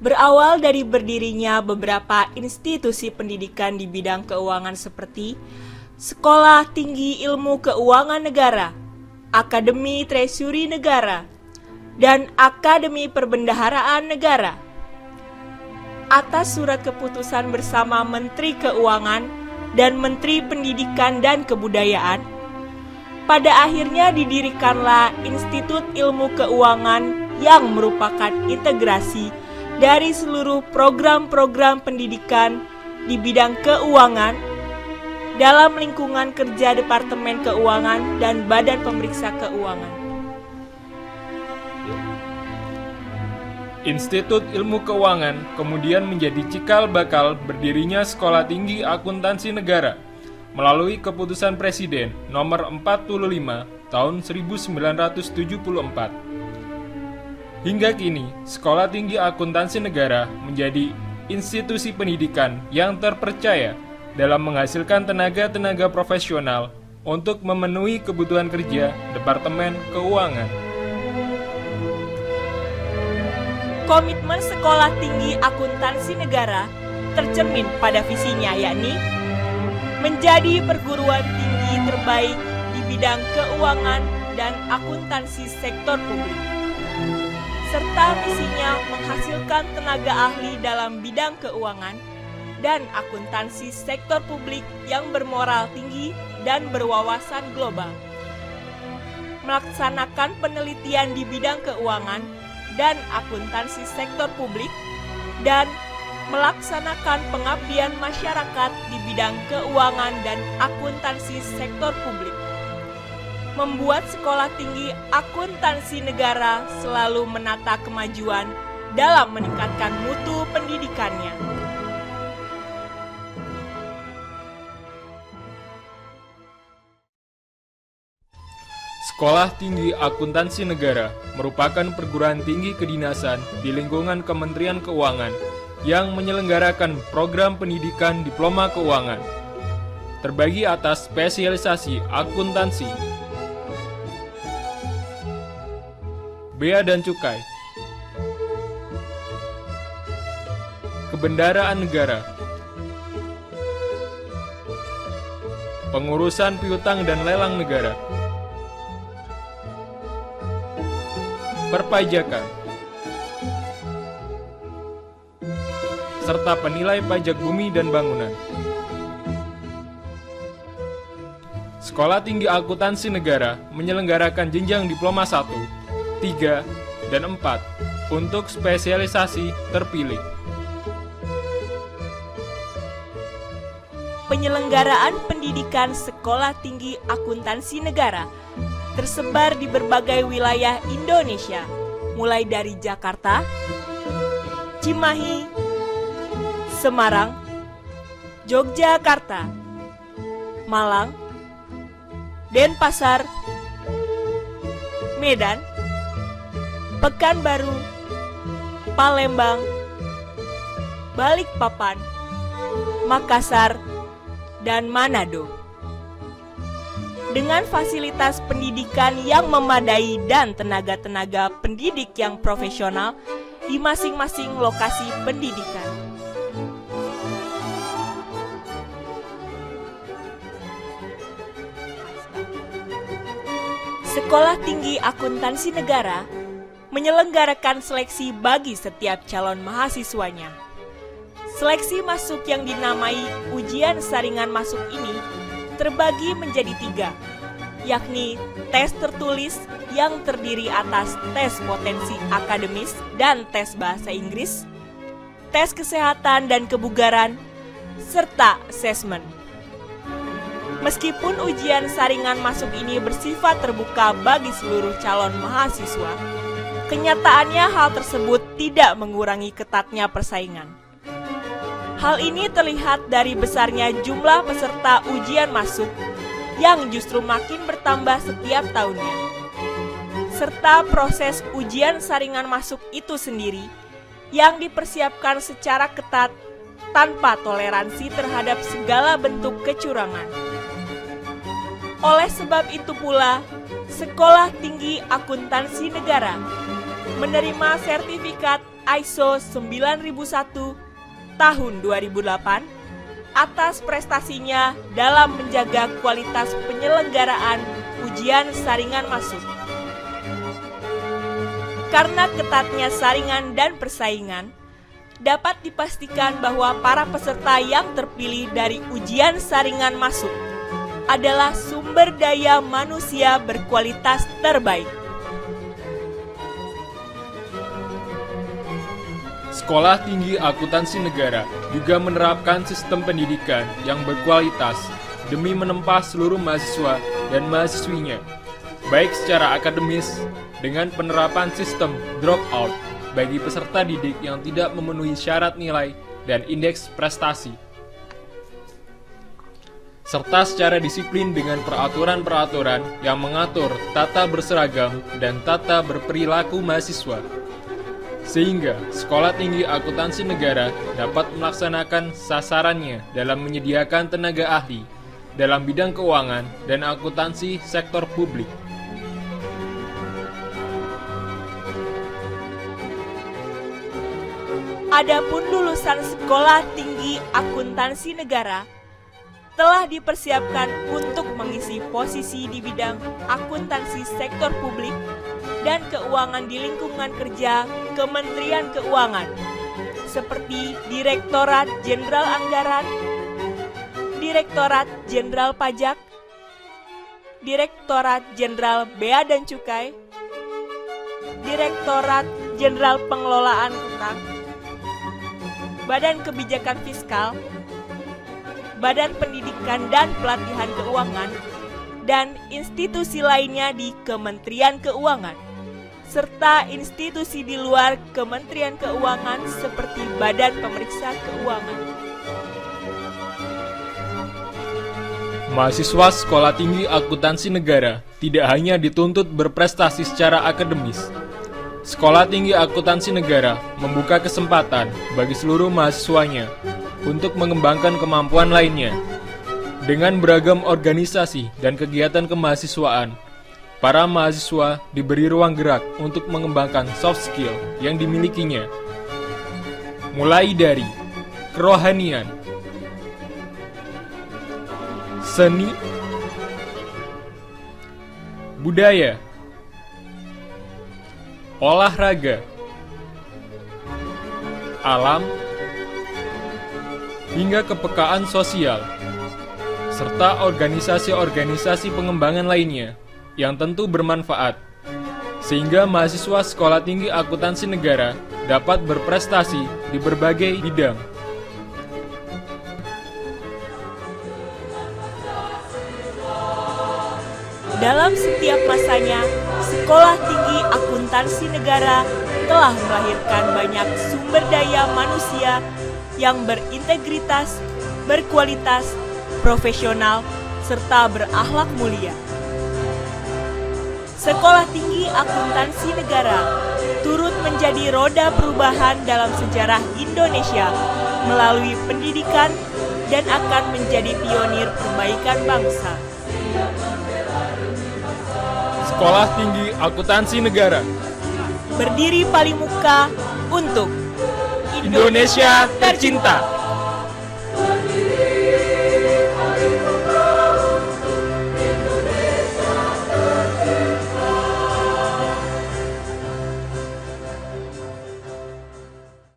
Berawal dari berdirinya beberapa institusi pendidikan di bidang keuangan seperti Sekolah Tinggi Ilmu Keuangan Negara, Akademi Treasury Negara, dan Akademi Perbendaharaan Negara. Atas surat keputusan bersama Menteri Keuangan dan Menteri Pendidikan dan Kebudayaan, pada akhirnya didirikanlah Institut Ilmu Keuangan yang merupakan integrasi dari seluruh program-program pendidikan di bidang keuangan dalam lingkungan kerja Departemen Keuangan dan Badan Pemeriksa Keuangan. Institut Ilmu Keuangan kemudian menjadi cikal bakal berdirinya Sekolah Tinggi Akuntansi Negara melalui keputusan Presiden nomor 45 tahun 1974. Hingga kini, Sekolah Tinggi Akuntansi Negara menjadi institusi pendidikan yang terpercaya dalam menghasilkan tenaga-tenaga profesional untuk memenuhi kebutuhan kerja Departemen Keuangan. Komitmen Sekolah Tinggi Akuntansi Negara tercermin pada visinya, yakni menjadi perguruan tinggi terbaik di bidang keuangan dan akuntansi sektor publik, serta misinya menghasilkan tenaga ahli dalam bidang keuangan dan akuntansi sektor publik yang bermoral tinggi dan berwawasan global, melaksanakan penelitian di bidang keuangan dan akuntansi sektor publik, dan melaksanakan pengabdian masyarakat di bidang keuangan dan akuntansi sektor publik. Membuat Sekolah Tinggi Akuntansi Negara selalu menata kemajuan dalam meningkatkan mutu pendidikannya. Sekolah Tinggi Akuntansi Negara merupakan perguruan tinggi kedinasan di lingkungan Kementerian Keuangan yang menyelenggarakan program pendidikan diploma keuangan, terbagi atas spesialisasi akuntansi, bea dan cukai, kebendaraan negara, pengurusan piutang dan lelang negara, perpajakan, serta penilai pajak bumi dan bangunan. Sekolah Tinggi Akuntansi Negara menyelenggarakan jenjang diploma 1, 3, dan 4 untuk spesialisasi terpilih. Penyelenggaraan pendidikan Sekolah Tinggi Akuntansi Negara tersebar di berbagai wilayah Indonesia, mulai dari Jakarta, Cimahi, Semarang, Yogyakarta, Malang, Denpasar, Medan, Pekanbaru, Palembang, Balikpapan, Makassar, dan Manado. Dengan fasilitas pendidikan yang memadai dan tenaga-tenaga pendidik yang profesional di masing-masing lokasi pendidikan. Sekolah Tinggi Akuntansi Negara menyelenggarakan seleksi bagi setiap calon mahasiswanya. Seleksi masuk yang dinamai ujian saringan masuk ini terbagi menjadi 3, yakni tes tertulis yang terdiri atas tes potensi akademis dan tes bahasa Inggris, tes kesehatan dan kebugaran, serta asesmen. Meskipun ujian saringan masuk ini bersifat terbuka bagi seluruh calon mahasiswa, kenyataannya hal tersebut tidak mengurangi ketatnya persaingan. Hal ini terlihat dari besarnya jumlah peserta ujian masuk yang justru makin bertambah setiap tahunnya, serta proses ujian saringan masuk itu sendiri yang dipersiapkan secara ketat tanpa toleransi terhadap segala bentuk kecurangan. Oleh sebab itu pula, Sekolah Tinggi Akuntansi Negara menerima sertifikat ISO 9001 tahun 2008 atas prestasinya dalam menjaga kualitas penyelenggaraan ujian saringan masuk. Karena ketatnya saringan dan persaingan, dapat dipastikan bahwa para peserta yang terpilih dari ujian saringan masuk adalah sumber daya manusia berkualitas terbaik. Sekolah Tinggi Akuntansi Negara juga menerapkan sistem pendidikan yang berkualitas demi menempa seluruh mahasiswa dan mahasiswinya, baik secara akademis dengan penerapan sistem dropout bagi peserta didik yang tidak memenuhi syarat nilai dan indeks prestasi, serta secara disiplin dengan peraturan-peraturan yang mengatur tata berseragam dan tata berperilaku mahasiswa, sehingga Sekolah Tinggi Akuntansi Negara dapat melaksanakan sasarannya dalam menyediakan tenaga ahli dalam bidang keuangan dan akuntansi sektor publik. Adapun lulusan Sekolah Tinggi Akuntansi Negara telah dipersiapkan untuk mengisi posisi di bidang akuntansi sektor publik dan keuangan di lingkungan kerja Kementerian Keuangan, seperti Direktorat Jenderal Anggaran, Direktorat Jenderal Pajak, Direktorat Jenderal Bea dan Cukai, Direktorat Jenderal Pengelolaan Utang, Badan Kebijakan Fiskal, Badan Pendidikan dan Pelatihan Keuangan, dan institusi lainnya di Kementerian Keuangan, serta institusi di luar Kementerian Keuangan seperti Badan Pemeriksa Keuangan. Mahasiswa Sekolah Tinggi Akuntansi Negara tidak hanya dituntut berprestasi secara akademis. Sekolah Tinggi Akuntansi Negara membuka kesempatan bagi seluruh mahasiswanya untuk mengembangkan kemampuan lainnya. Dengan beragam organisasi dan kegiatan kemahasiswaan, para mahasiswa diberi ruang gerak untuk mengembangkan soft skill yang dimilikinya, mulai dari kerohanian, seni, budaya, olahraga, alam, hingga kepekaan sosial, serta organisasi-organisasi pengembangan lainnya yang tentu bermanfaat, sehingga mahasiswa Sekolah Tinggi Akuntansi Negara dapat berprestasi di berbagai bidang. Dalam setiap masanya, Sekolah Tinggi Akuntansi Negara telah melahirkan banyak sumber daya manusia yang berintegritas, berkualitas, profesional, serta berakhlak mulia. Sekolah Tinggi Akuntansi Negara turut menjadi roda perubahan dalam sejarah Indonesia melalui pendidikan dan akan menjadi pionir perbaikan bangsa. Sekolah Tinggi Akuntansi Negara Berdiri paling muka untuk Indonesia tercinta.